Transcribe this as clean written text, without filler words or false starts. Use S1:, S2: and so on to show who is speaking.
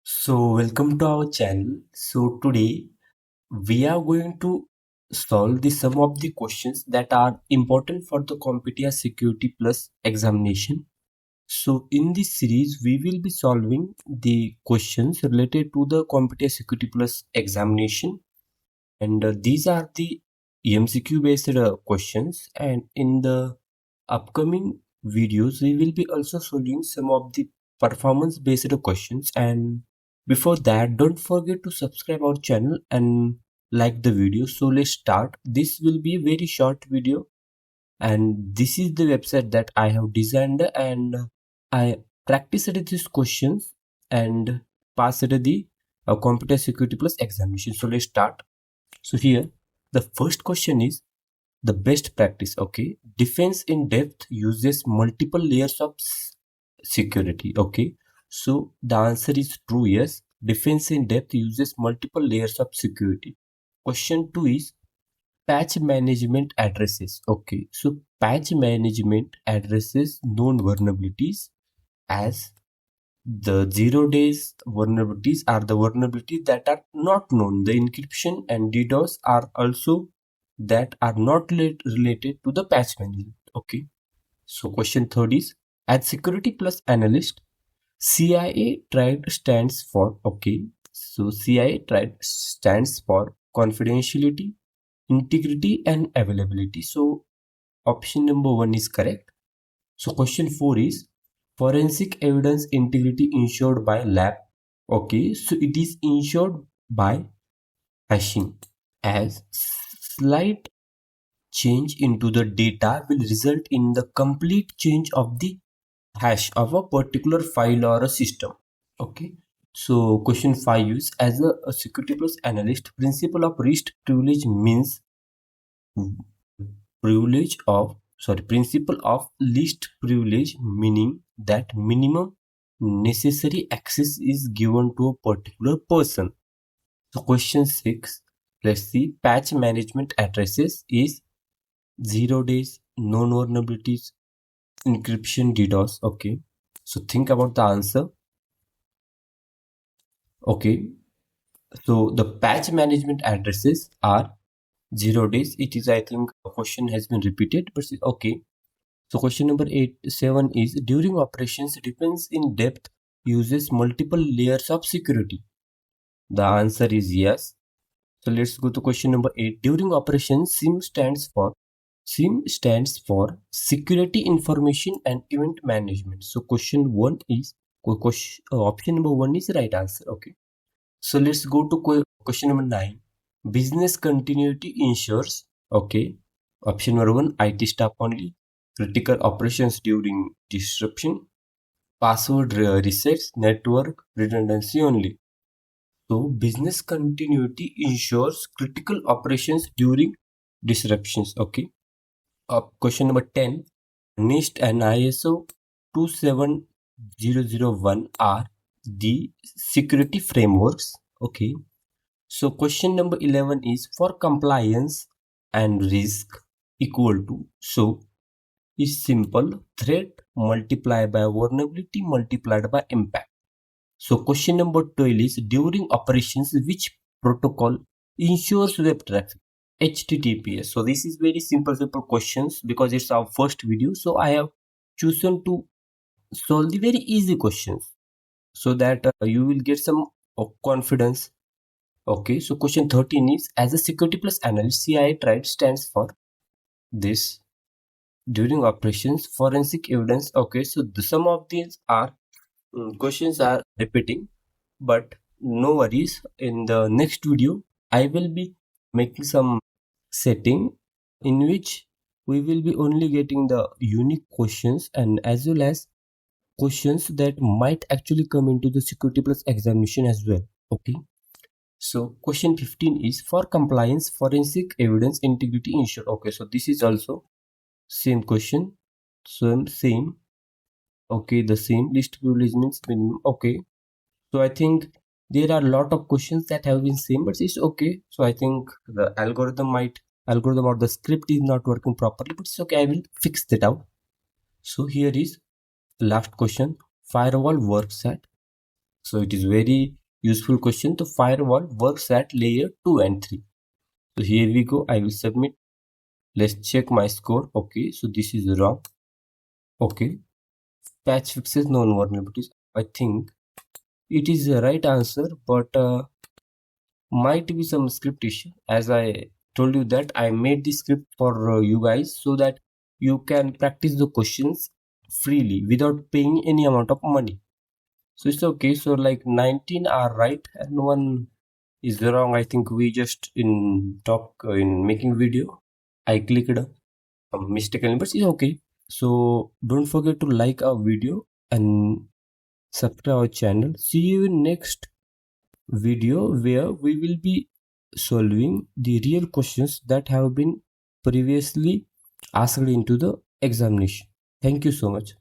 S1: So welcome to our channel. So today we are going to solve some of the questions that are important for the CompTIA Security Plus examination. So in this series we will be solving the questions related to the CompTIA Security Plus examination, and these are the MCQ based questions, and in the upcoming videos we will be also solving some of the performance based questions. And before that, don't forget to subscribe our channel and like the video. So let's start. This will be a very short video, and this is the website that I have designed, and I practiced these questions and passed the CompTIA Security Plus examination. So let's start. So here the first question is the best practice. Okay, defense in depth uses multiple layers of security. Okay, so the answer is true. Yes, defense in depth uses multiple layers of security. Question 2 is patch management addresses. Okay, so patch management addresses known vulnerabilities as the 0 days vulnerabilities are the vulnerabilities that are not known. The encryption and DDoS are also that are not related to the patch management. Okay. So question third is, as security plus analyst, CIA tried stands for, okay. So CIA tried stands for confidentiality, integrity and availability. So option number 1 is correct. So question 4 is, forensic evidence integrity ensured by lab. Okay, so it is ensured by hashing, as slight change into the data will result in the complete change of the hash of a particular file or a system. Okay, so question 5 is, as a security plus analyst, principle of least privilege means principle of least privilege, meaning that minimum necessary access is given to a particular person. So question 6, let's see, patch management addresses is 0 days, known vulnerabilities, encryption, DDoS. Okay, so think about the answer. Okay, so the patch management addresses are 0 days. It is, I think, a question has been repeated, but okay. So question number 7 is, during operations, defense in depth uses multiple layers of security. The answer is yes. So let's go to question number 8. During operations, SIM stands for Security Information and Event Management. So question 1 is option number 1 is right answer. Okay. So let's go to question number 9. Business continuity ensures. Okay. Option number 1, IT staff only. Critical operations during disruption. Password resets, network redundancy only. So business continuity ensures critical operations during disruptions. Okay. Question number 10. NIST and ISO 27001 are the security frameworks. Okay. So question number 11 is, for compliance and risk equal to, so is simple, threat multiplied by vulnerability multiplied by impact. So question number 12 is, during operations which protocol ensures web traffic? HTTPS. So this is very simple questions because it's our first video. So I have chosen to solve the very easy questions so that you will get some confidence. Okay, so question 13 is, as a security plus analyst, CIA tried stands for this. During operations, forensic evidence. Okay, so some of these are questions are repeating, but no worries. In the next video, I will be making some setting in which we will be only getting the unique questions and as well as questions that might actually come into the security plus examination as well. Okay. So question 15 is, for compliance, forensic evidence integrity ensured. Okay, so this is also same question. Same. Okay, the same. Least privilege means minimum. Okay. So I think there are a lot of questions that have been same, but it's okay. So I think the algorithm or the script is not working properly, but it's okay. I will fix that out. So here is last question. Firewall works at So it is very useful question. The firewall works at layer 2 and 3. So here we go. I will submit. Let's check my score. Okay, so this is wrong. Okay, patch fixes known vulnerabilities. I think it is the right answer, but might be some script issue. As I told you that I made the script for you guys so that you can practice the questions freely without paying any amount of money. So it's okay. So like 19 are right and one is wrong. I think we just in making video, I clicked mistakenly, but it's okay. So don't forget to like our video and subscribe our channel. See you in next video where we will be solving the real questions that have been previously asked into the examination. Thank you so much.